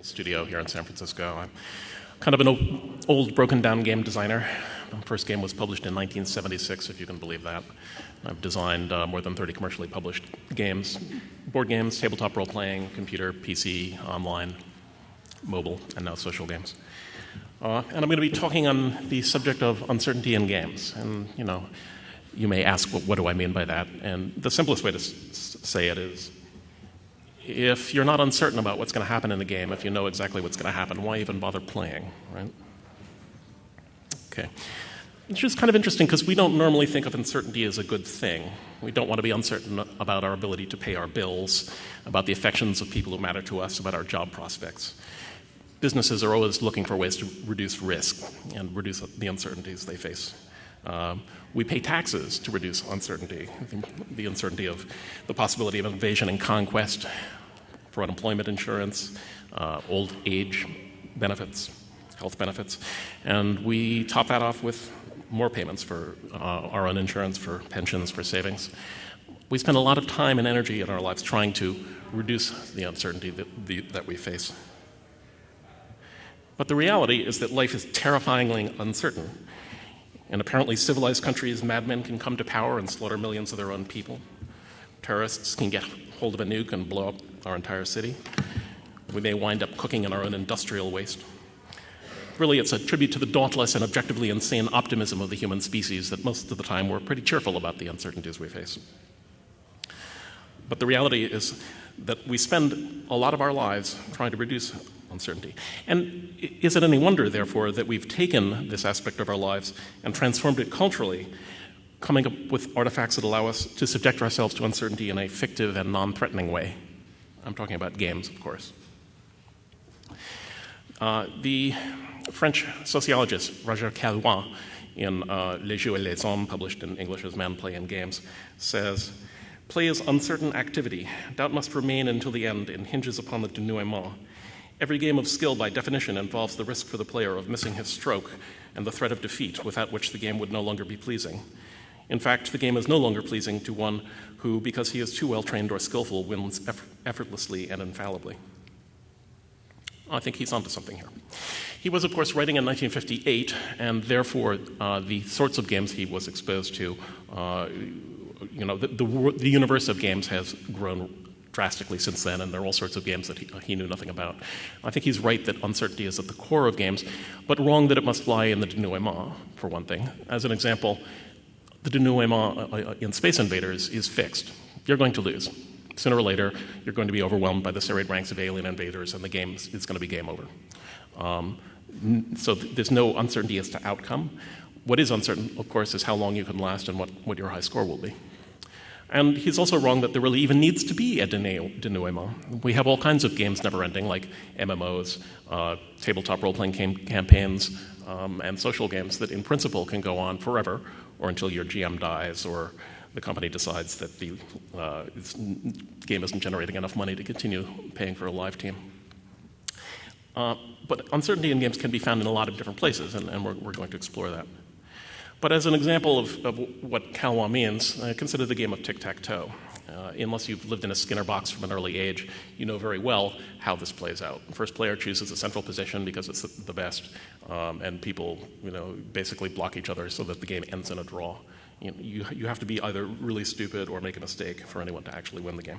studio here in San Francisco. I'm kind of an old broken down game designer. My first game was published in 1976, if you can believe that. I've designed more than 30 commercially published games, board games, tabletop role-playing, computer, PC, online, mobile, and now social games. And I'm going to be talking on the subject of uncertainty in games. And, you may ask, what do I mean by that? And the simplest way to say it is, if you're not uncertain about what's going to happen in the game, if you know exactly what's going to happen, why even bother playing, right? Okay. It's just kind of interesting because we don't normally think of uncertainty as a good thing. We don't want to be uncertain about our ability to pay our bills, about the affections of people who matter to us, about our job prospects. Businesses are always looking for ways to reduce risk and reduce the uncertainties they face. We pay taxes to reduce uncertainty, the uncertainty of the possibility of invasion and conquest, for unemployment insurance, old age benefits, health benefits. And we top that off with more payments for our own insurance, for pensions, for savings. We spend a lot of time and energy in our lives trying to reduce the uncertainty that we face. But the reality is that life is terrifyingly uncertain. In apparently civilized countries, madmen can come to power and slaughter millions of their own people. Terrorists can get hold of a nuke and blow up our entire city. We may wind up cooking in our own industrial waste. Really, it's a tribute to the dauntless and objectively insane optimism of the human species that most of the time we're pretty cheerful about the uncertainties we face. But the reality is that we spend a lot of our lives trying to reduce uncertainty. And is it any wonder, therefore, that we've taken this aspect of our lives and transformed it culturally, coming up with artifacts that allow us to subject ourselves to uncertainty in a fictive and non-threatening way? I'm talking about games, of course. The French sociologist Roger Caillois, in Les Jeux et les Hommes, published in English as Men, Play, and Games, says, "Play is uncertain activity. Doubt must remain until the end and hinges upon the denouement. Every game of skill, by definition, involves the risk for the player of missing his stroke and the threat of defeat, without which the game would no longer be pleasing. In fact, the game is no longer pleasing to one who, because he is too well-trained or skillful, wins effortlessly and infallibly." I think he's onto something here. He was, of course, writing in 1958, and therefore the sorts of games he was exposed to, the universe of games has grown drastically since then, and there are all sorts of games that he knew nothing about. I think he's right that uncertainty is at the core of games, but wrong that it must lie in the denouement, for one thing. As an example, the denouement in Space Invaders is fixed. You're going to lose. Sooner or later, you're going to be overwhelmed by the serried ranks of alien invaders, and the game is going to be game over. So there's no uncertainty as to outcome. What is uncertain, of course, is how long you can last and what your high score will be. And he's also wrong that there really even needs to be a denouement. We have all kinds of games never ending, like MMOs, tabletop role-playing campaigns, and social games that in principle can go on forever, or until your GM dies, or the company decides that the game isn't generating enough money to continue paying for a live team. But uncertainty in games can be found in a lot of different places, and we're going to explore that. But as an example of what Caillois means, consider the game of tic-tac-toe. Unless you've lived in a Skinner box from an early age, you know very well how this plays out. The first player chooses a central position because it's the best, and people basically block each other so that the game ends in a draw. You have to be either really stupid or make a mistake for anyone to actually win the game.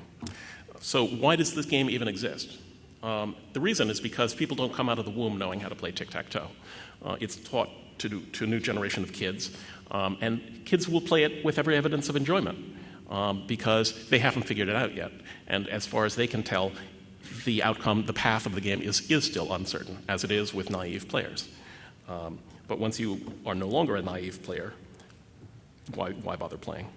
So why does this game even exist? The reason is because people don't come out of the womb knowing how to play tic-tac-toe. It's taught to a new generation of kids, and kids will play it with every evidence of enjoyment because they haven't figured it out yet. And as far as they can tell, the outcome, the path of the game is still uncertain, as it is with naive players. But once you are no longer a naive player, why bother playing?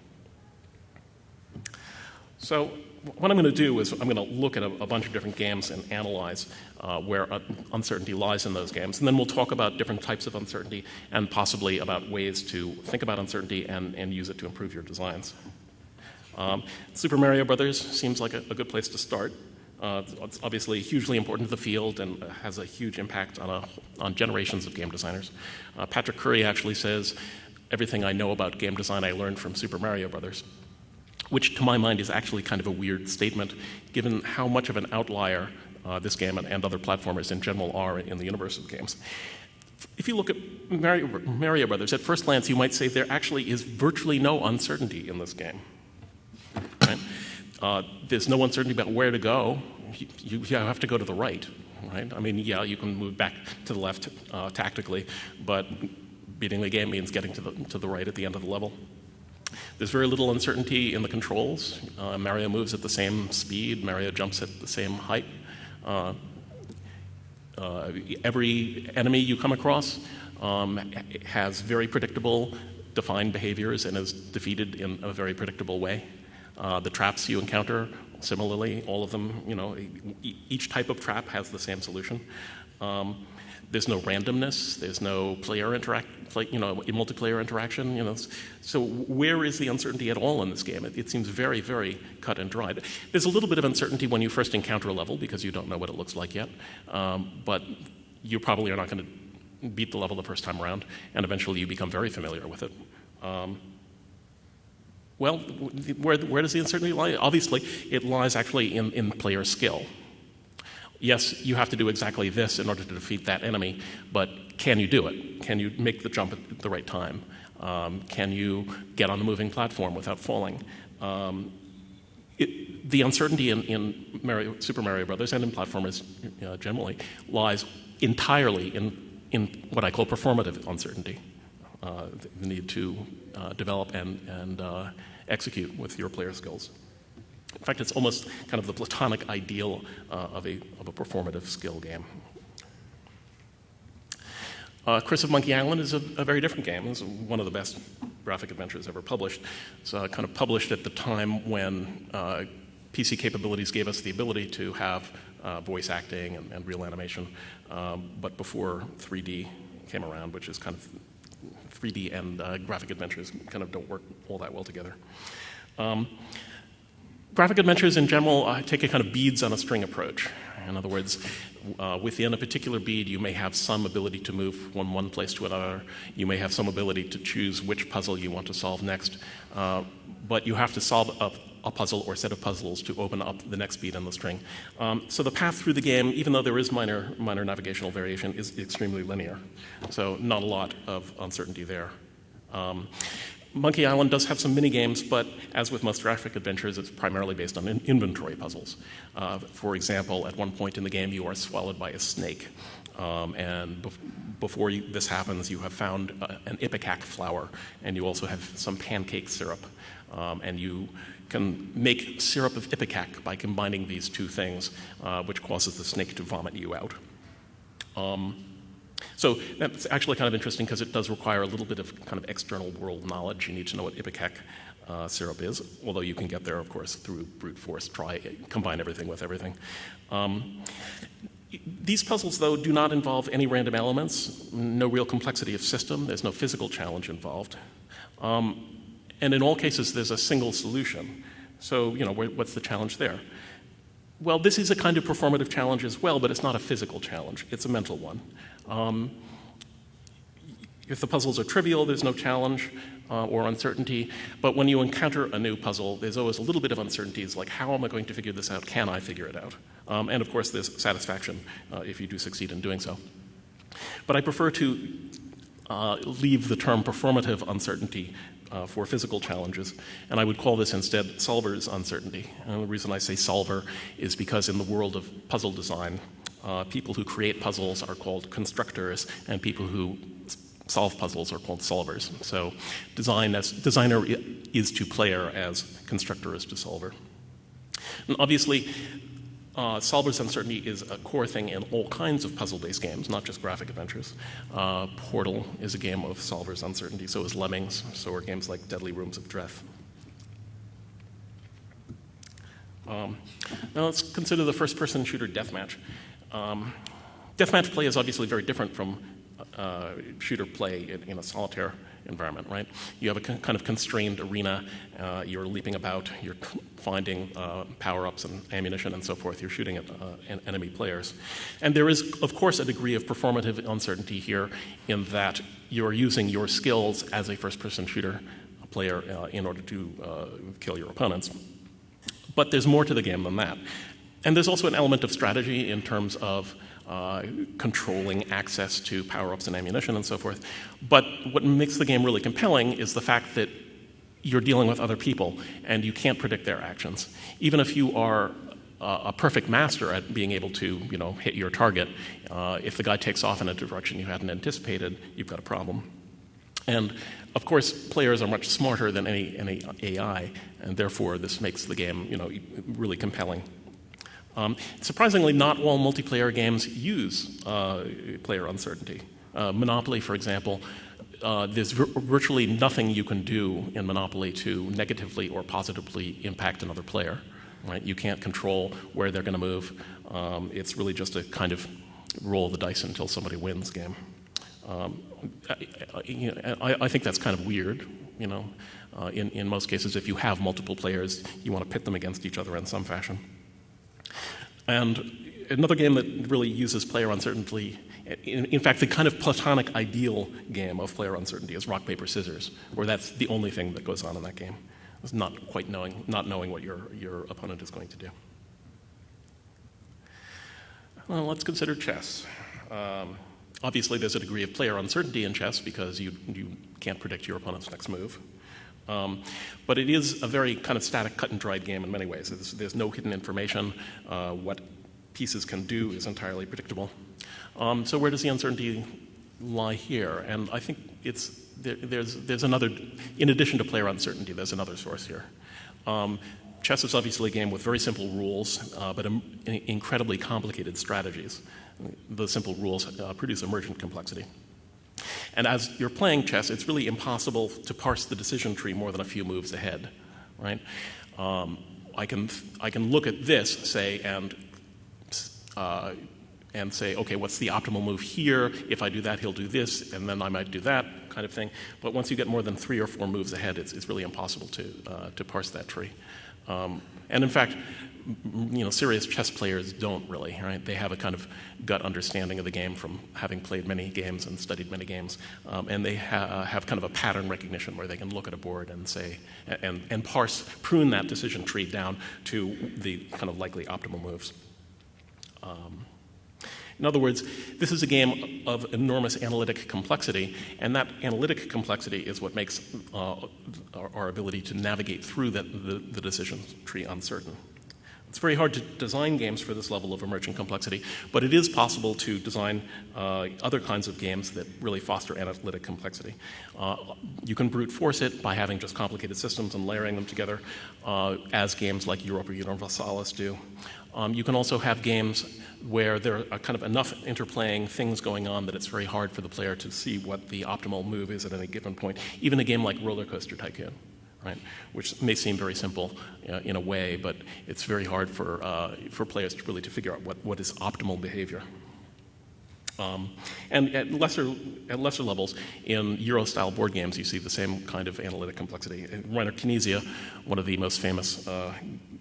So what I'm going to do is I'm going to look at a bunch of different games and analyze where uncertainty lies in those games. And then we'll talk about different types of uncertainty and possibly about ways to think about uncertainty and use it to improve your designs. Super Mario Brothers seems like a good place to start. It's obviously hugely important to the field and has a huge impact on generations of game designers. Patrick Curry actually says, "Everything I know about game design I learned from Super Mario Brothers," which to my mind is actually kind of a weird statement given how much of an outlier this game and other platformers in general are in the universe of games. If you look at Mario Brothers, at first glance, you might say there actually is virtually no uncertainty in this game. Right? There's no uncertainty about where to go. You have to go to the right. Right? I mean, yeah, you can move back to the left tactically, but beating the game means getting to the right at the end of the level. There's very little uncertainty in the controls. Mario moves at the same speed. Mario jumps at the same height. Every enemy you come across has very predictable, defined behaviors and is defeated in a very predictable way. The traps you encounter, similarly, all of them, each type of trap has the same solution. There's no randomness. There's no multiplayer interaction. So where is the uncertainty at all in this game? It seems very, very cut and dried. There's a little bit of uncertainty when you first encounter a level because you don't know what it looks like yet. But you probably are not going to beat the level the first time around, and eventually you become very familiar with it. Well, where does the uncertainty lie? Obviously, it lies actually in player skill. Yes, you have to do exactly this in order to defeat that enemy, but can you do it? Can you make the jump at the right time? Can you get on the moving platform without falling? The uncertainty in Super Mario Brothers and in platformers generally lies entirely in what I call performative uncertainty, the need to develop and execute with your player skills. In fact, it's almost kind of the platonic ideal of a performative skill game. Curse of Monkey Island is a very different game. It's one of the best graphic adventures ever published. It's kind of published at the time when PC capabilities gave us the ability to have voice acting and real animation, but before 3D came around, which is kind of 3D and graphic adventures kind of don't work all that well together. Graphic adventures in general take a kind of beads on a string approach. In other words, within a particular bead, you may have some ability to move from one place to another. You may have some ability to choose which puzzle you want to solve next. But you have to solve a puzzle or set of puzzles to open up the next bead on the string. So the path through the game, even though there is minor navigational variation, is extremely linear. So not a lot of uncertainty there. Monkey Island does have some mini-games, but as with most graphic adventures, it's primarily based on inventory puzzles. For example, at one point in the game, you are swallowed by a snake. And before this happens, you have found an ipecac flower, and you also have some pancake syrup. And you can make syrup of ipecac by combining these two things, which causes the snake to vomit you out. So that's actually kind of interesting because it does require a little bit of kind of external world knowledge. You need to know what ipecac syrup is, although you can get there, of course, through brute force. Combine everything with everything. These puzzles, though, do not involve any random elements, no real complexity of system. There's no physical challenge involved. And in all cases, there's a single solution. So, what's the challenge there? Well, this is a kind of performative challenge as well, but it's not a physical challenge. It's a mental one. If the puzzles are trivial, there's no challenge or uncertainty. But when you encounter a new puzzle, there's always a little bit of uncertainty. It's like, how am I going to figure this out? Can I figure it out? And of course, there's satisfaction if you do succeed in doing so. But I prefer to leave the term performative uncertainty for physical challenges, and I would call this instead solver's uncertainty. And the reason I say solver is because in the world of puzzle design, people who create puzzles are called constructors, and people who solve puzzles are called solvers. So designer is to player as constructor is to solver. And obviously, solver's uncertainty is a core thing in all kinds of puzzle-based games, not just graphic adventures. Portal is a game of solver's uncertainty, so is Lemmings, so are games like Deadly Rooms of Dreath. Now let's consider the first-person shooter deathmatch. Deathmatch play is obviously very different from shooter play in a solitaire environment, right? You have a kind of constrained arena. You're leaping about. You're finding power-ups and ammunition and so forth. You're shooting at enemy players. And there is, of course, a degree of performative uncertainty here in that you're using your skills as a first-person shooter player in order to kill your opponents. But there's more to the game than that. And there's also an element of strategy in terms of controlling access to power-ups and ammunition and so forth. But what makes the game really compelling is the fact that you're dealing with other people and you can't predict their actions. Even if you are a perfect master at being able to, hit your target, if the guy takes off in a direction you hadn't anticipated, you've got a problem. And of course, players are much smarter than any AI, and therefore this makes the game, really compelling. Surprisingly, not all multiplayer games use player uncertainty. Monopoly, for example, there's virtually nothing you can do in Monopoly to negatively or positively impact another player. Right? You can't control where they're going to move. It's really just a kind of roll the dice until somebody wins game. I think that's kind of weird. In most cases, if you have multiple players, you want to pit them against each other in some fashion. And another game that really uses player uncertainty, in fact, the kind of platonic ideal game of player uncertainty is rock, paper, scissors, where that's the only thing that goes on in that game. It's not knowing what your opponent is going to do. Well, let's consider chess. Obviously, there's a degree of player uncertainty in chess because you can't predict your opponent's next move. But it is a very kind of static, cut-and-dried game in many ways. There's no hidden information. What pieces can do is entirely predictable. So where does the uncertainty lie here? And I think there's another, in addition to player uncertainty, there's another source here. Chess is obviously a game with very simple rules, but incredibly complicated strategies. The simple rules produce emergent complexity. And as you're playing chess, it's really impossible to parse the decision tree more than a few moves ahead, right? I can look at this, say, and say, okay, what's the optimal move here? If I do that, he'll do this, and then I might do that kind of thing. But once you get more than 3 or 4 moves ahead, it's really impossible to parse that tree. And in fact, serious chess players don't really, right? They have a kind of gut understanding of the game from having played many games and studied many games, and they have kind of a pattern recognition where they can look at a board and say, and prune that decision tree down to the kind of likely optimal moves. In other words, this is a game of enormous analytic complexity, and that analytic complexity is what makes our ability to navigate through the decision tree uncertain. It's very hard to design games for this level of emergent complexity, but it is possible to design other kinds of games that really foster analytic complexity. You can brute force it by having just complicated systems and layering them together, as games like Europa Universalis do. You can also have games where there are kind of enough interplaying things going on that it's very hard for the player to see what the optimal move is at any given point. Even a game like Roller Coaster Tycoon, right, which may seem very simple in a way, but it's very hard for players to really figure out what is optimal behavior. And at lesser levels, in Euro-style board games, you see the same kind of analytic complexity. Rainer Knizia, one of the most famous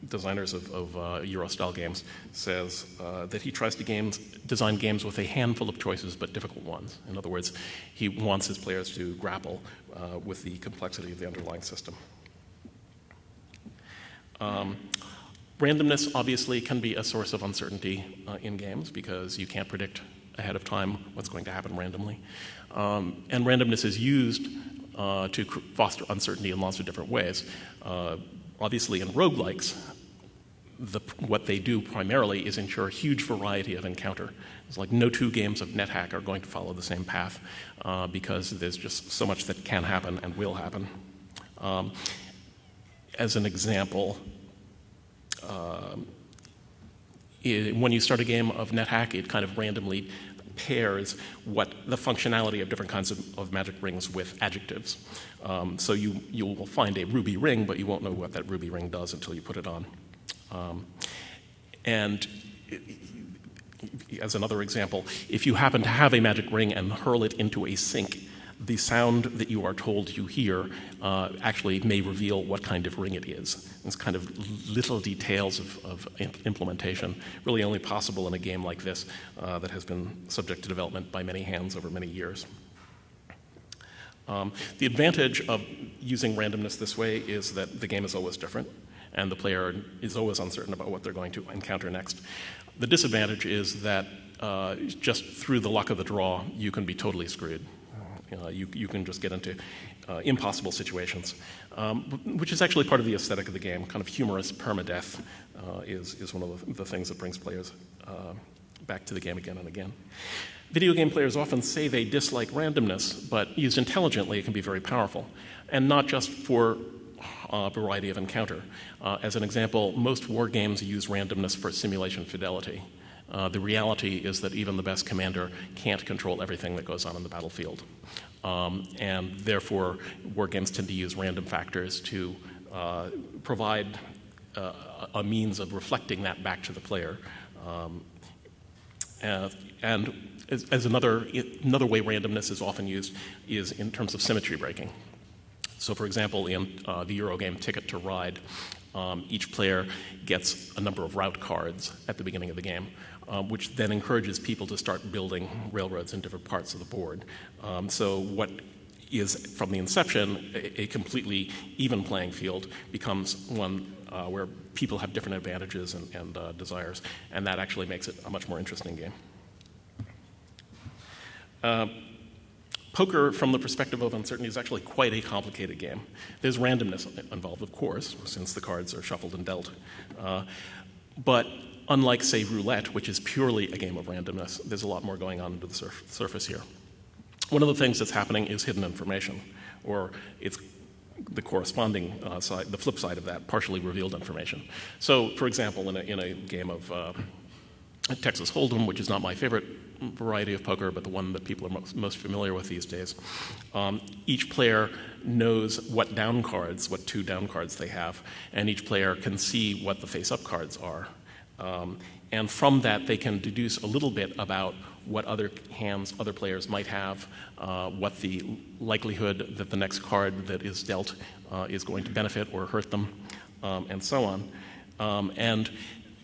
designers of Euro-style games, says that he tries to design games with a handful of choices, but difficult ones. In other words, he wants his players to grapple with the complexity of the underlying system. Randomness, obviously, can be a source of uncertainty in games because you can't predict ahead of time what's going to happen randomly. And randomness is used to foster uncertainty in lots of different ways. Obviously, in roguelikes, what they do primarily is ensure a huge variety of encounter. It's like no 2 games of NetHack are going to follow the same path because there's just so much that can happen and will happen. As an example, when you start a game of NetHack, it kind of randomly pairs what the functionality of different kinds of magic rings with adjectives. So you will find a ruby ring, but you won't know what that ruby ring does until you put it on. And as another example, if you happen to have a magic ring and hurl it into a sink, the sound that you are told you hear actually may reveal what kind of ring it is. It's kind of little details of implementation, really only possible in a game like this that has been subject to development by many hands over many years. The advantage of using randomness this way is that the game is always different. and the player is always uncertain about what they're going to encounter next. The disadvantage is that just through the luck of the draw, you can be totally screwed. You can just get into impossible situations, which is actually part of the aesthetic of the game. Kind of humorous permadeath is one of the things that brings players back to the game again and again. Video game players often say they dislike randomness, but used intelligently, it can be very powerful, and not just for a variety of encounter. As an example, most war games use randomness for simulation fidelity. The reality is that even the best commander can't control everything that goes on in the battlefield. And therefore, war games tend to use random factors to provide a means of reflecting that back to the player. And as another way randomness is often used is in terms of symmetry breaking. So, for example, in the Euro game Ticket to Ride, each player gets a number of route cards at the beginning of the game, which then encourages people to start building railroads in different parts of the board. So what is, from the inception, a completely even playing field becomes one where people have different advantages and desires, and that actually makes it a much more interesting game. Poker, from the perspective of uncertainty, is actually quite a complicated game. There's randomness involved, of course, since the cards are shuffled and dealt. But unlike, say, roulette, which is purely a game of randomness, there's a lot more going on under the surface here. One of the things that's happening is hidden information, or it's the corresponding side, the flip side of that, partially revealed information. So, for example, in a game of Texas Hold'em, which is not my favorite variety of poker, but the one that people are most familiar with these days, each player knows what down cards, what two down cards they have, and each player can see what the face-up cards are. And from that, they can deduce a little bit about what other hands other players might have, what the likelihood that the next card that is dealt is going to benefit or hurt them, and so on. And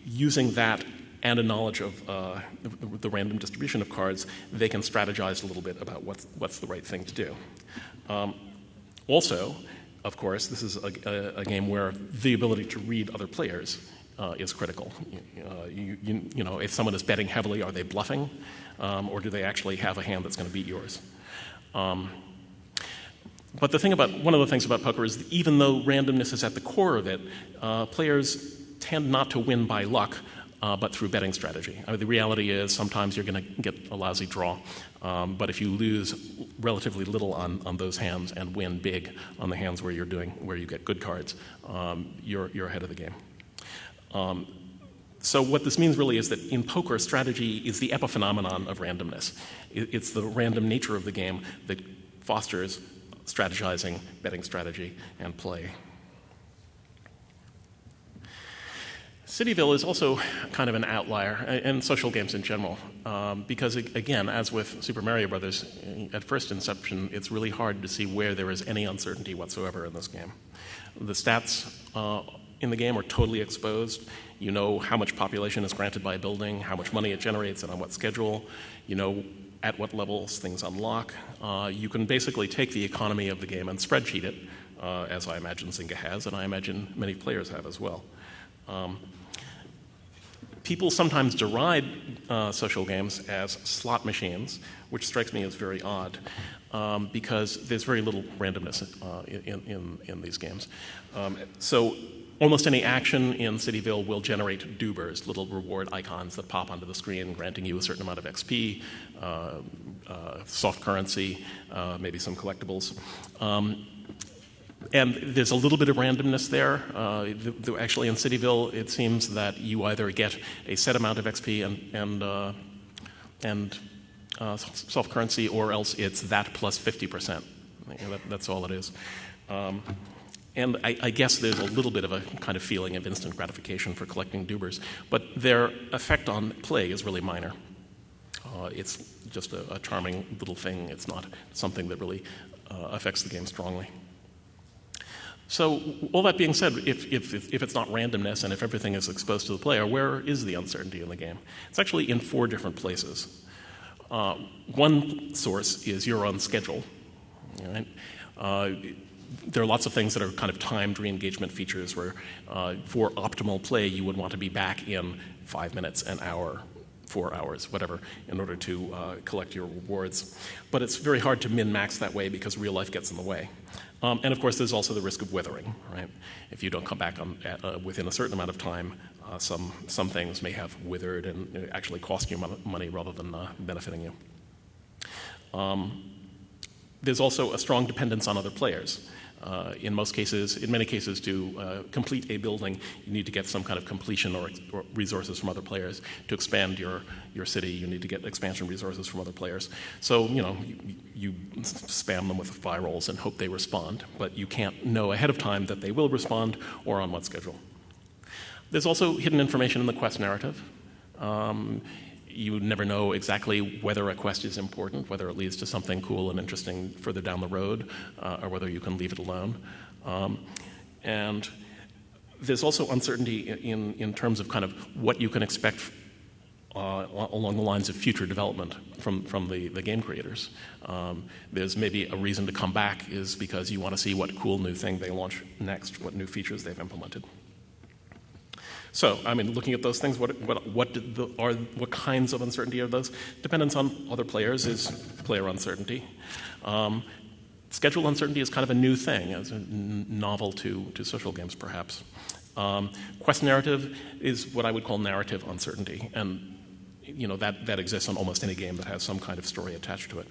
using that and a knowledge of the random distribution of cards, they can strategize a little bit about what's the right thing to do. Also, of course, this is a game where the ability to read other players is critical. You know, if someone is betting heavily, are they bluffing, or do they actually have a hand that's going to beat yours? But one of the things about poker is that even though randomness is at the core of it, players tend not to win by luck, but through betting strategy. I mean, the reality is sometimes you're going to get a lousy draw, but if you lose relatively little on those hands and win big on the hands where you get good cards, you're ahead of the game. So what this means really is that in poker, strategy is the epiphenomenon of randomness. It's the random nature of the game that fosters strategizing, betting strategy, and play. Cityville is also kind of an outlier, and social games in general, because, again, as with Super Mario Brothers, at first inception, it's really hard to see where there is any uncertainty whatsoever in this game. The stats in the game are totally exposed. You know how much population is granted by a building, how much money it generates, and on what schedule. You know at what levels things unlock. You can basically take the economy of the game and spreadsheet it, as I imagine Zynga has, and I imagine many players have as well. People sometimes deride social games as slot machines, which strikes me as very odd, because there's very little randomness in these games. So almost any action in Cityville will generate doobers, little reward icons that pop onto the screen, granting you a certain amount of XP, soft currency, maybe some collectibles. And there's a little bit of randomness there. Actually, in Cityville, it seems that you either get a set amount of XP and soft currency, or else it's that plus 50%. That's all it is. And I guess there's a little bit of a kind of feeling of instant gratification for collecting doobers, but their effect on play is really minor. It's just a charming little thing. It's not something that really affects the game strongly. So all that being said, if it's not randomness and if everything is exposed to the player, where is the uncertainty in the game? It's actually in 4 different places. One source is your own schedule. Right? there are lots of things that are kind of timed re-engagement features where for optimal play you would want to be back in 5 minutes, an hour, 4 hours, whatever, in order to collect your rewards. But it's very hard to min-max that way because real life gets in the way. And of course, there's also the risk of withering, right? If you don't come back within a certain amount of time, some things may have withered and actually cost you money rather than benefiting you. There's also a strong dependence on other players. In many cases, to complete a building, you need to get some kind of completion or resources from other players. To expand your city, you need to get expansion resources from other players. So, you spam them with virals and hope they respond, but you can't know ahead of time that they will respond or on what schedule. There's also hidden information in the quest narrative. You never know exactly whether a quest is important, whether it leads to something cool and interesting further down the road, or whether you can leave it alone. And there's also uncertainty in terms of kind of what you can expect along the lines of future development from the game creators. There's maybe a reason to come back is because you want to see what cool new thing they launch next, what new features they've implemented. So, looking at those things, what kinds of uncertainty are those? Dependence on other players is player uncertainty. Schedule uncertainty is kind of a new thing, as a novel to social games, perhaps. Quest narrative is what I would call narrative uncertainty, and that exists on almost any game that has some kind of story attached to it.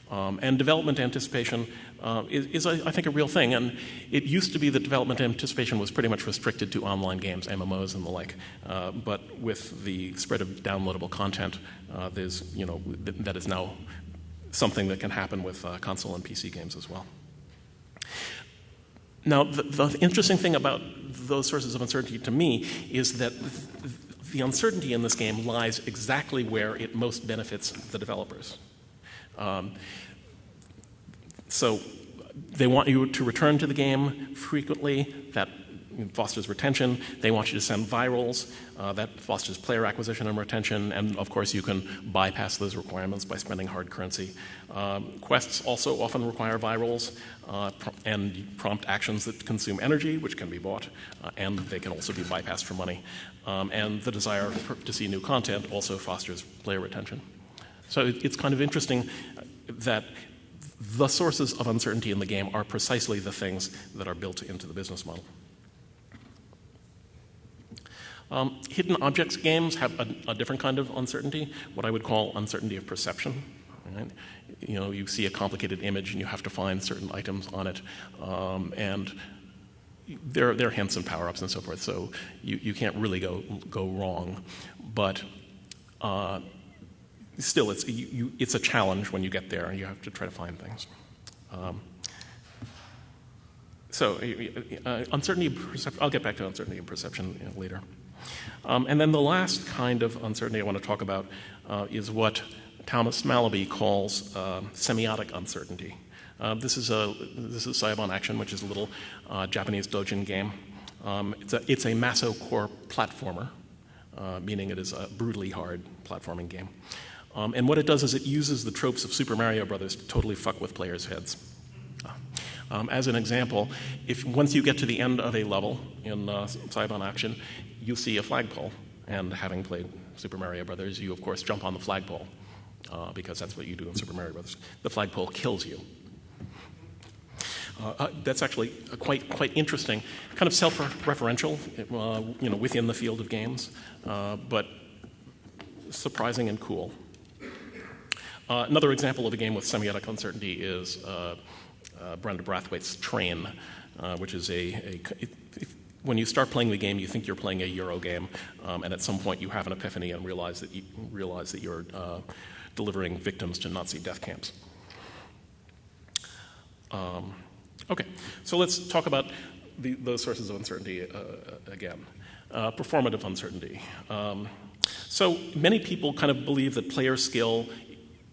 And development anticipation is, I think, a real thing. And it used to be that development anticipation was pretty much restricted to online games, MMOs and the like. But with the spread of downloadable content, that is now something that can happen with console and PC games as well. Now, the interesting thing about those sources of uncertainty to me is that the uncertainty in this game lies exactly where it most benefits the developers. So they want you to return to the game frequently. That fosters retention. They want you to send virals. That fosters player acquisition and retention. And of course, you can bypass those requirements by spending hard currency. Quests also often require virals and prompt actions that consume energy, which can be bought, and they can also be bypassed for money. And the desire to see new content also fosters player retention. So it's kind of interesting that the sources of uncertainty in the game are precisely the things that are built into the business model. Hidden objects games have a different kind of uncertainty, what I would call uncertainty of perception. Right? You see a complicated image and you have to find certain items on it, and there are hints and power-ups and so forth, so you can't really go wrong. But still, it's a challenge when you get there. You have to try to find things. Uncertainty of perception. I'll get back to uncertainty of perception later. And then the last kind of uncertainty I want to talk about is what Thomas Malaby calls semiotic uncertainty. This is Saibon Action, which is a little Japanese doujin game. It's a Maso core platformer, meaning it is a brutally hard platforming game. And what it does is it uses the tropes of Super Mario Brothers to totally fuck with players' heads. As an example, once you get to the end of a level in Saibon Action, you see a flagpole. And having played Super Mario Brothers, you, of course, jump on the flagpole, because that's what you do in Super Mario Brothers. The flagpole kills you. That's actually quite interesting, kind of self-referential, within the field of games, but surprising and cool. Another example of a game with semiotic uncertainty is Brenda Brathwaite's Train, which is when you start playing the game, you think you're playing a Euro game, and at some point you have an epiphany and realize that you're delivering victims to Nazi death camps. Okay, so let's talk about those sources of uncertainty again. Performative uncertainty. So many people kind of believe that player skill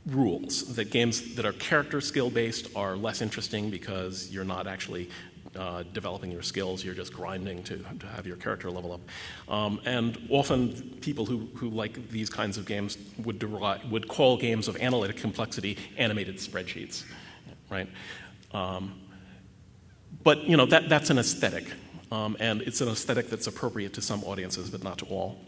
rules, that games that are character skill based are less interesting because you're not actually developing your skills, you're just grinding to have your character level up. And often people who like these kinds of games would call games of analytic complexity animated spreadsheets, right? But that's an aesthetic, and it's an aesthetic that's appropriate to some audiences, but not to all.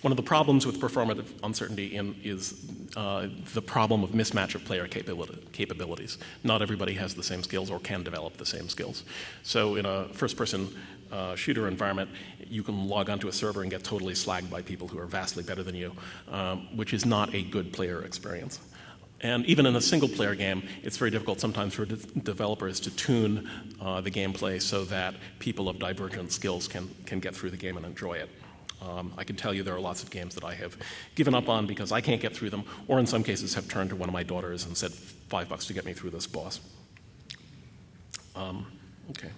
One of the problems with performative uncertainty is the problem of mismatch of player capabilities. Not everybody has the same skills or can develop the same skills. So in a first-person shooter environment, you can log onto a server and get totally slagged by people who are vastly better than you, which is not a good player experience. And even in a single-player game, it's very difficult sometimes for developers to tune the gameplay so that people of divergent skills can get through the game and enjoy it. I can tell you there are lots of games that I have given up on because I can't get through them, or in some cases have turned to one of my daughters and said, $5 to get me through this boss. Okay.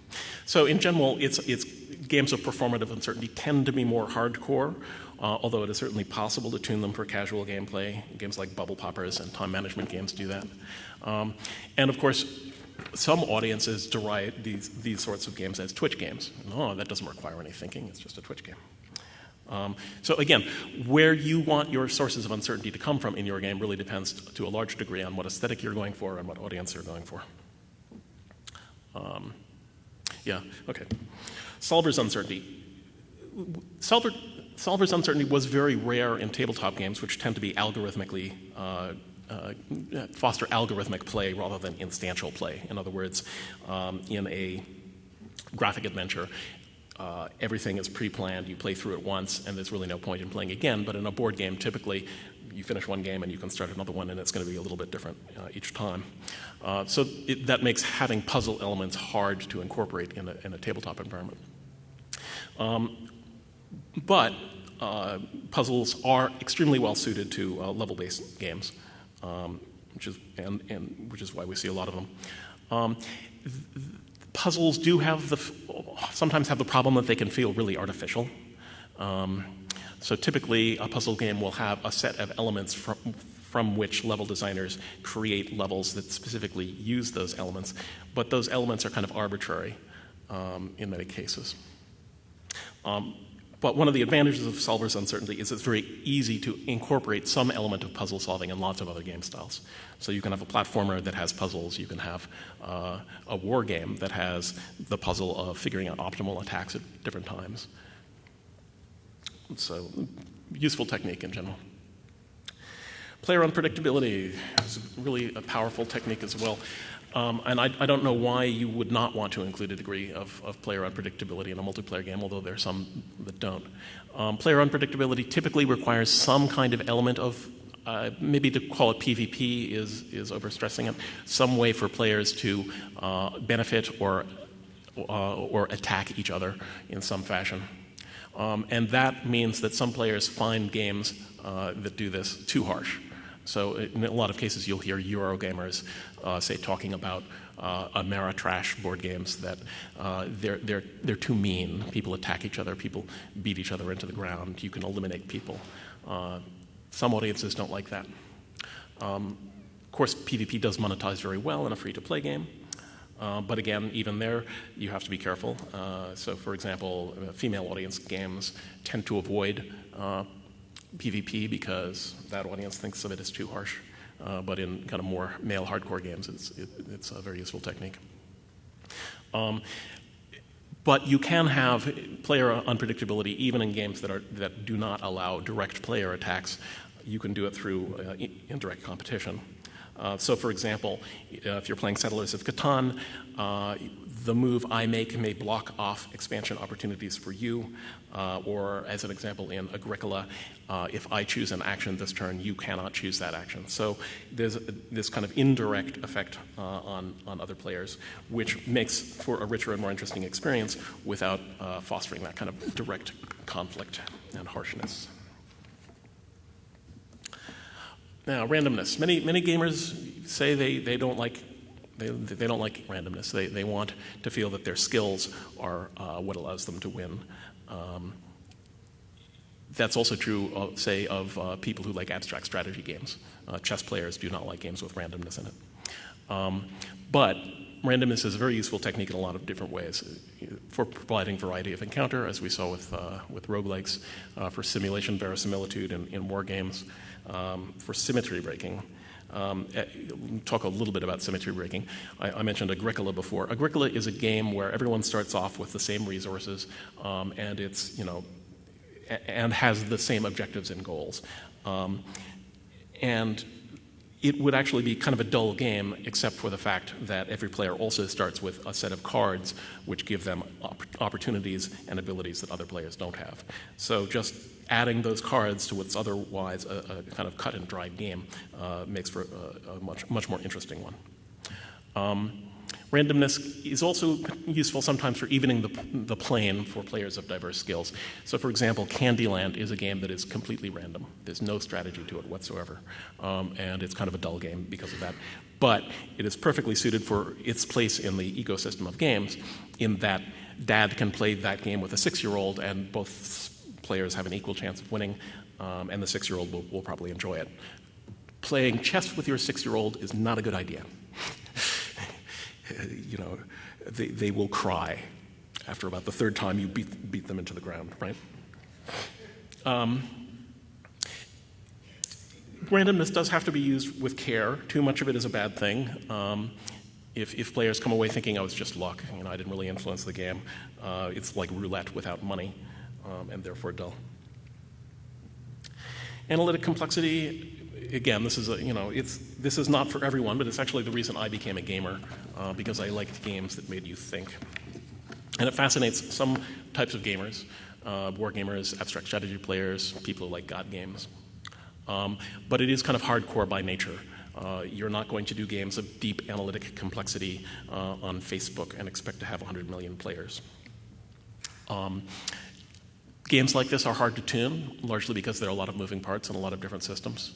So in general, it's games of performative uncertainty tend to be more hardcore, although it is certainly possible to tune them for casual gameplay. Games like Bubble Poppers and time management games do that. And of course, some audiences deride these sorts of games as Twitch games. No, that doesn't require any thinking. It's just a Twitch game. So again, where you want your sources of uncertainty to come from in your game really depends to a large degree on what aesthetic you're going for and what audience you're going for. Yeah, okay. Solver's uncertainty. Solver's uncertainty was very rare in tabletop games, which tend to be algorithmically foster algorithmic play rather than instantial play. In other words, in a graphic adventure, everything is pre-planned, you play through it once, and there's really no point in playing again. But in a board game, typically, you finish one game and you can start another one, and it's going to be a little bit different each time. So that makes having puzzle elements hard to incorporate in a tabletop environment. But puzzles are extremely well suited to level-based games, which is why we see a lot of them. Puzzles do sometimes have the problem that they can feel really artificial. So typically, a puzzle game will have a set of elements from which level designers create levels that specifically use those elements, but those elements are kind of arbitrary in many cases. But one of the advantages of Solver's uncertainty is it's very easy to incorporate some element of puzzle solving in lots of other game styles. So you can have a platformer that has puzzles. You can have a war game that has the puzzle of figuring out optimal attacks at different times. So useful technique in general. Player unpredictability is really a powerful technique as well. And I don't know why you would not want to include a degree of player unpredictability in a multiplayer game, although there are some that don't. Player unpredictability typically requires some kind of element of, maybe to call it PvP is overstressing it, some way for players to benefit or attack each other in some fashion. And that means that some players find games that do this too harsh. So in a lot of cases, you'll hear Eurogamers say talking about Ameritrash board games that they're too mean. People attack each other. People beat each other into the ground. You can eliminate people. Some audiences don't like that. Of course, PvP does monetize very well in a free-to-play game. But again, even there, you have to be careful. So for example, female audience games tend to avoid PvP because that audience thinks of it as too harsh. But in kind of more male hardcore games, it's a very useful technique. But you can have player unpredictability even in games that do not allow direct player attacks. You can do it through indirect competition. So for example, if you're playing Settlers of Catan, the move I make may block off expansion opportunities for you, or as an example in Agricola, if I choose an action this turn, you cannot choose that action. So there's this kind of indirect effect on other players, which makes for a richer and more interesting experience without fostering that kind of direct conflict and harshness. Now, randomness. Many gamers say they don't like randomness. They want to feel that their skills are what allows them to win. That's also true, say, of people who like abstract strategy games. Chess players do not like games with randomness in it. But randomness is a very useful technique in a lot of different ways. For providing variety of encounter, as we saw with roguelikes, for simulation verisimilitude in war games, for symmetry breaking, Talk a little bit about symmetry breaking. I mentioned Agricola before. Agricola is a game where everyone starts off with the same resources, and it's, and has the same objectives and goals. And it would actually be kind of a dull game, except for the fact that every player also starts with a set of cards which give them opportunities and abilities that other players don't have. So just adding those cards to what's otherwise a kind of cut and dried game makes for a much more interesting one. Randomness is also useful sometimes for evening the plane for players of diverse skills. So, for example, Candyland is a game that is completely random. There's no strategy to it whatsoever, and it's kind of a dull game because of that. But it is perfectly suited for its place in the ecosystem of games, in that Dad can play that game with a 6-year-old, and both players have an equal chance of winning, and the 6-year-old will probably enjoy it. Playing chess with your 6-year-old is not a good idea. They will cry after about the third time you beat them into the ground, right? Randomness does have to be used with care. Too much of it is a bad thing. If players come away thinking, oh, it's just luck, I didn't really influence the game, it's like roulette without money, and therefore dull. Analytic complexity. Again, this is this is not for everyone, but it's actually the reason I became a gamer, because I liked games that made you think. And it fascinates some types of gamers, war gamers, abstract strategy players, people who like God games. But it is kind of hardcore by nature. You're not going to do games of deep analytic complexity on Facebook and expect to have 100 million players. Games like this are hard to tune, largely because there are a lot of moving parts and a lot of different systems.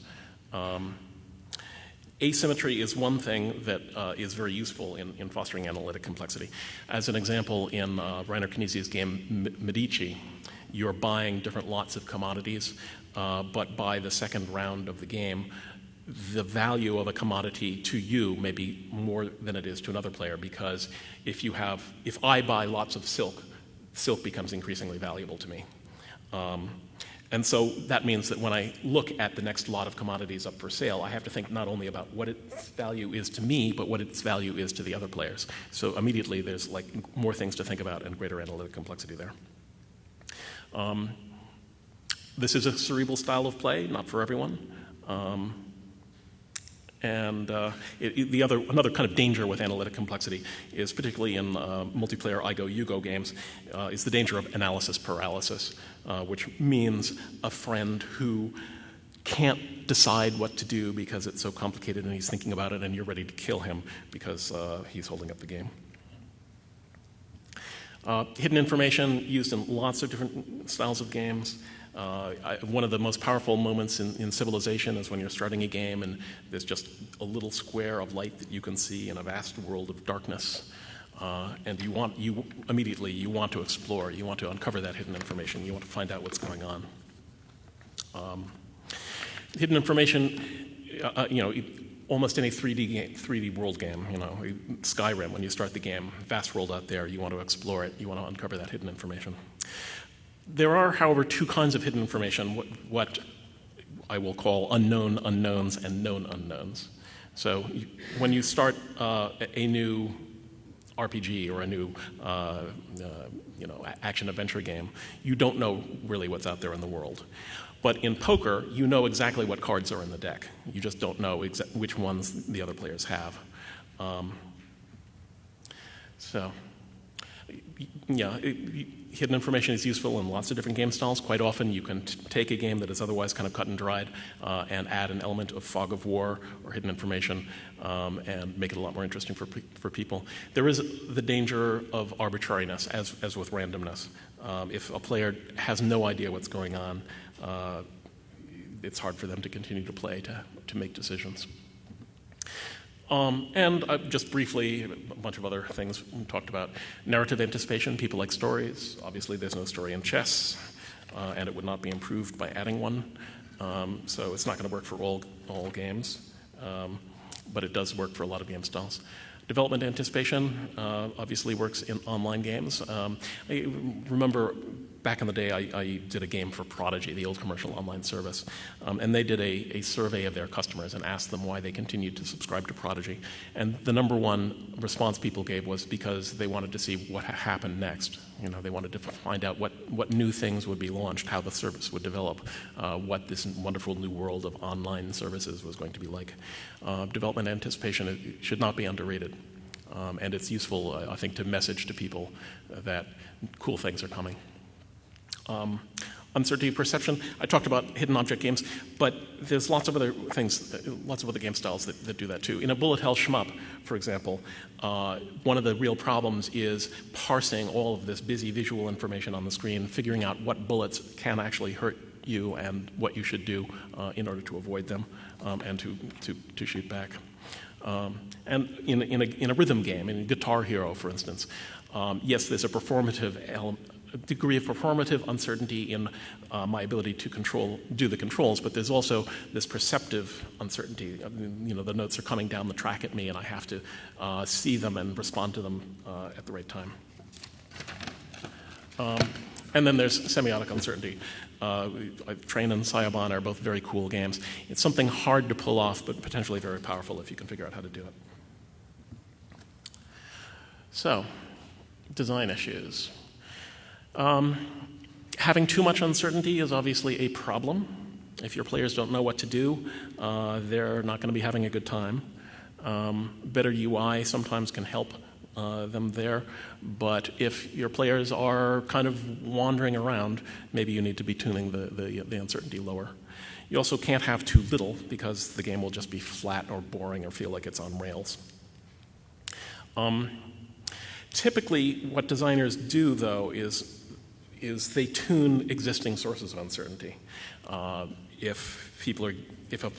Asymmetry is one thing that is very useful in fostering analytic complexity. As an example, in Reiner Knizia's game Medici, you're buying different lots of commodities, but by the second round of the game, the value of a commodity to you may be more than it is to another player, because if I buy lots of silk becomes increasingly valuable to me. And so that means that when I look at the next lot of commodities up for sale, I have to think not only about what its value is to me, but what its value is to the other players. So immediately there's more things to think about and greater analytic complexity there. This is a cerebral style of play, not for everyone. Another kind of danger with analytic complexity is, particularly in multiplayer I go, you go games, is the danger of analysis paralysis, which means a friend who can't decide what to do because it's so complicated and he's thinking about it, and you're ready to kill him because he's holding up the game. Hidden information used in lots of different styles of games. One of the most powerful moments in Civilization is when you're starting a game and there's just a little square of light that you can see in a vast world of darkness, and you immediately want to explore, you want to uncover that hidden information, you want to find out what's going on. Hidden information, almost any 3D world game, Skyrim, when you start the game, vast world out there, you want to explore it, you want to uncover that hidden information. There are, however, two kinds of hidden information, what I will call unknown unknowns and known unknowns. So when you start a new RPG or a new action-adventure game, you don't know really what's out there in the world. But in poker, you know exactly what cards are in the deck. You just don't know which ones the other players have. Hidden information is useful in lots of different game styles. Quite often you can take a game that is otherwise kind of cut and dried and add an element of fog of war or hidden information and make it a lot more interesting for people. There is the danger of arbitrariness, as with randomness. If a player has no idea what's going on, it's hard for them to continue to play, to make decisions. And just briefly, a bunch of other things we talked about. Narrative anticipation, people like stories. Obviously, there's no story in chess, and it would not be improved by adding one. So it's not going to work for all games, but it does work for a lot of game styles. Development anticipation obviously works in online games. I remember back in the day, I did a game for Prodigy, the old commercial online service, and they did a survey of their customers and asked them why they continued to subscribe to Prodigy. And the number one response people gave was because they wanted to see what happened next. You know, they wanted to find out what new things would be launched, how the service would develop, what this wonderful new world of online services was going to be like. Development anticipation should not be underrated. And it's useful, I think, to message to people that cool things are coming. Uncertainty perception. I talked about hidden object games, but there's lots of other things, lots of other game styles that do that too. In a bullet hell shmup, for example, one of the real problems is parsing all of this busy visual information on the screen, figuring out what bullets can actually hurt you and what you should do in order to avoid them and to shoot back. And in a rhythm game, in Guitar Hero, for instance, yes, there's a degree of performative uncertainty in my ability to do the controls, but there's also this perceptive uncertainty. I mean, you know, the notes are coming down the track at me, and I have to see them and respond to them at the right time. And then there's semiotic uncertainty. Train and Sayabon are both very cool games. It's something hard to pull off, but potentially very powerful if you can figure out how to do it. So, design issues. Having too much uncertainty is obviously a problem. If your players don't know what to do, they're not going to be having a good time. Better UI sometimes can help them there, but if your players are kind of wandering around, maybe you need to be tuning the uncertainty lower. You also can't have too little because the game will just be flat or boring or feel like it's on rails. Typically, what designers do, though, is they tune existing sources of uncertainty. If a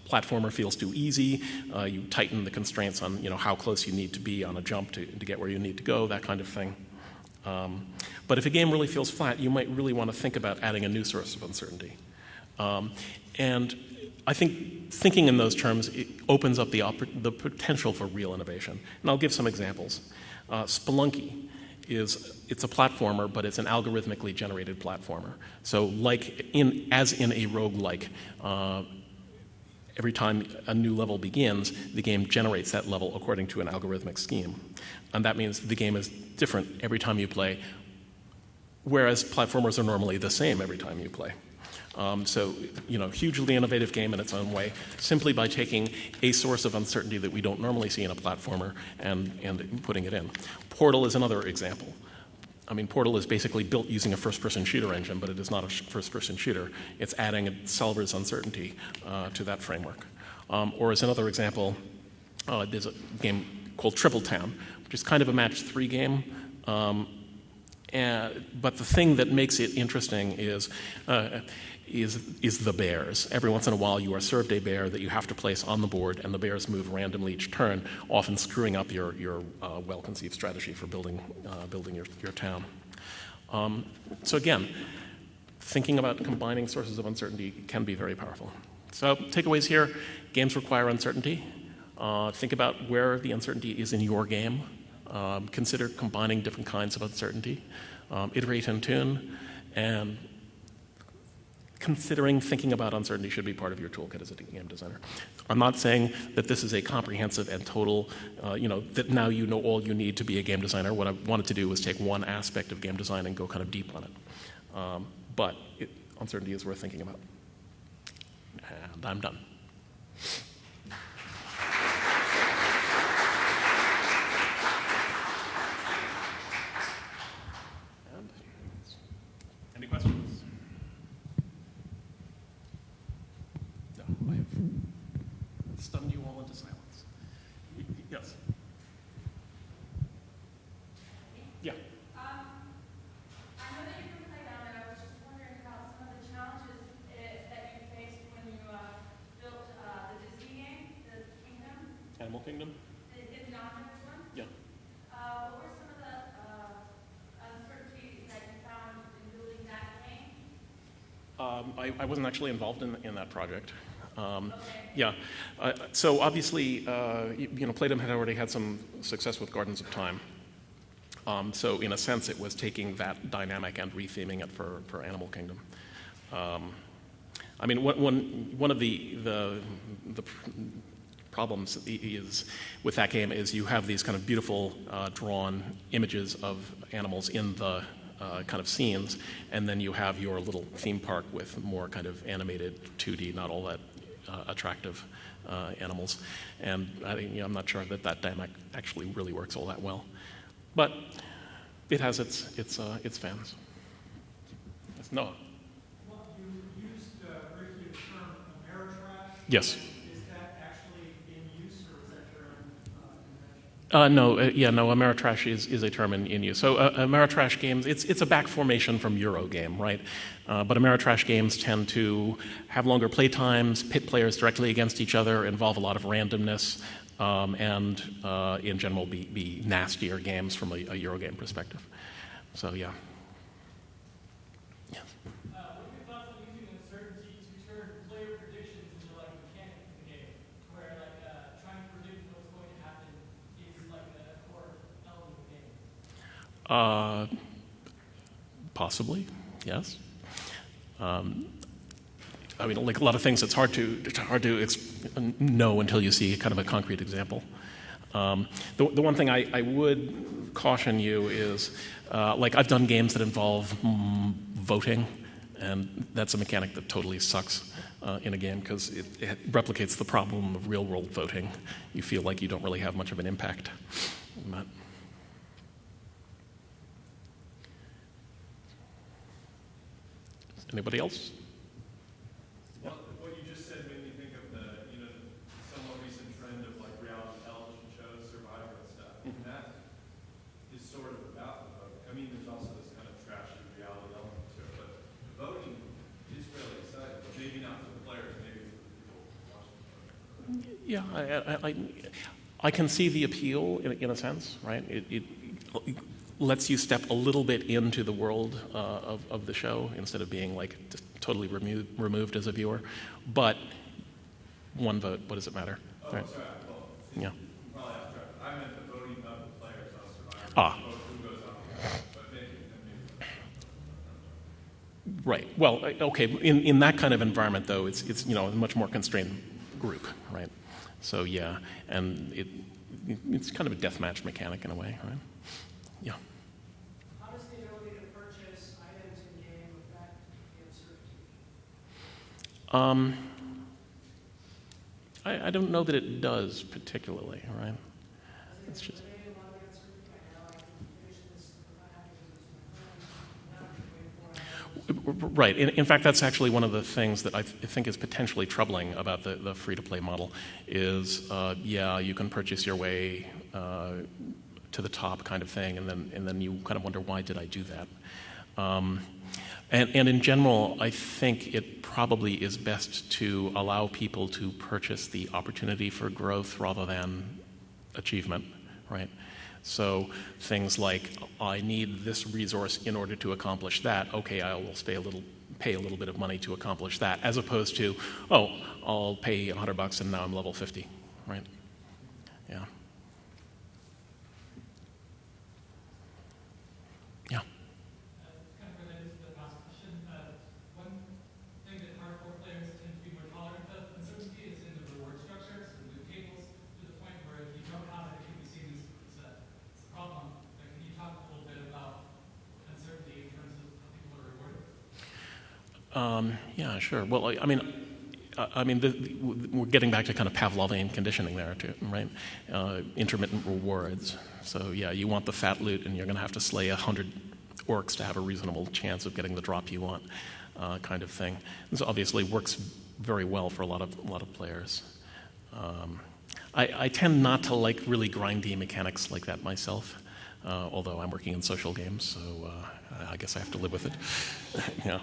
platformer feels too easy, you tighten the constraints on how close you need to be on a jump to get where you need to go, that kind of thing. But if a game really feels flat, you might really want to think about adding a new source of uncertainty. And I think thinking in those terms, it opens up the potential for real innovation. And I'll give some examples. Spelunky it's a platformer, but it's an algorithmically generated platformer. So as in a roguelike, every time a new level begins, the game generates that level according to an algorithmic scheme. And that means the game is different every time you play, whereas platformers are normally the same every time you play. So, hugely innovative game in its own way, simply by taking a source of uncertainty that we don't normally see in a platformer and putting it in. Portal is another example. I mean, Portal is basically built using a first-person shooter engine, but it is not a first-person shooter. It's adding a solver's uncertainty to that framework. Or as another example, there's a game called Triple Town, which is kind of a match 3 game. But the thing that makes it interesting is the bears. Every once in a while, you are served a bear that you have to place on the board, and the bears move randomly each turn, often screwing up your well-conceived strategy for building your town. So again, thinking about combining sources of uncertainty can be very powerful. So takeaways here: games require uncertainty. Think about where the uncertainty is in your game. Consider combining different kinds of uncertainty. Iterate and tune, and considering thinking about uncertainty should be part of your toolkit as a game designer. I'm not saying that this is a comprehensive and total, that now you know all you need to be a game designer. What I wanted to do was take one aspect of game design and go kind of deep on it. But uncertainty is worth thinking about. And I'm done. Any questions? No, I have stunned you all into silence. Yes. Yeah. I know that you can Playdom, and I was just wondering about some of the challenges that you faced when you built the Disney game, the Kingdom. Animal Kingdom? The Indominus one? Yeah. What were some of the uncertainties that you found in building that game? I wasn't actually involved in that project. Okay. Yeah. So obviously, Playdom had already had some success with Gardens of Time. So in a sense, it was taking that dynamic and retheming it for Animal Kingdom. I mean, one of the problems is with that game is you have these kind of beautiful drawn images of animals in the kind of scenes, and then you have your little theme park with more kind of animated 2D, not all that attractive animals. And I'm not sure that dynamic actually really works all that well. But it has its fans. Yes, Noah. Well, you used briefly the term Ameritrash. Yes. Is that actually in use, or is that your invention? No, Ameritrash is a term in use. So Ameritrash games, it's a back formation from Eurogame, right? But Ameritrash games tend to have longer play times, pit players directly against each other, involve a lot of randomness, and in general be nastier games from a Eurogame perspective. So yeah. Yes. What are your thoughts on using uncertainty to turn player predictions into like mechanics in the game, where like trying to predict what's going to happen is like a core element of the game? Possibly, yes. I mean, like a lot of things, it's hard to know until you see kind of a concrete example. The one thing I would caution you is, like I've done games that involve voting, and that's a mechanic that totally sucks in a game because it replicates the problem of real-world voting. You feel like you don't really have much of an impact. But anybody else? What you just said made me think of the somewhat recent trend of like reality television shows, Survivor and stuff. And that is sort of about the voting. I mean, there's also this kind of trashy reality element to it, but the voting is fairly exciting. But maybe not for the players, maybe for the people watching the voting. Yeah, I can see the appeal in a sense, right? It lets you step a little bit into the world of the show instead of being like just totally removed as a viewer. But one vote, what does it matter? Oh, right? sorry. Well, Yeah. Probably off track. I meant the voting of the players on Survivor. Ah. Who goes on, but maybe. Right. Well, okay. In that kind of environment, though, it's a much more constrained group, right? So yeah, and it's kind of a deathmatch mechanic in a way, right? Yeah. How does the ability to purchase items in game affect the uncertainty? I don't know that it does particularly, right? It's just. Right. In fact, that's actually one of the things that I think is potentially troubling about the free-to-play model is, you can purchase your way to the top kind of thing, and then you kind of wonder, why did I do that? And in general, I think it probably is best to allow people to purchase the opportunity for growth rather than achievement, right? So things like, I need this resource in order to accomplish that. Okay, I will pay a little bit of money to accomplish that, as opposed to, I'll pay $100 and now I'm level 50, right? Yeah. Yeah. Kind of related to the last question. One thing that hardcore players tend to be more tolerant of uncertainty is in the reward structure, so the tables, to the point where if you don't have it, it can be seen as it's a problem. Can you talk a little bit about uncertainty in terms of how people are rewarded? Yeah, sure. Well, we're getting back to kind of Pavlovian conditioning there, too, right? Intermittent rewards. So, yeah, you want the fat loot, and you're going to have to slay 100 orcs to have a reasonable chance of getting the drop you want, kind of thing. This obviously works very well for a lot of players. I tend not to like really grindy mechanics like that myself, although I'm working in social games, so I guess I have to live with it. Yeah.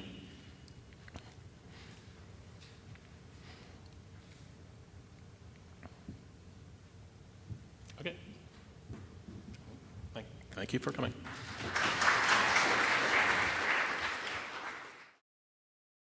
Okay. Thank you for coming.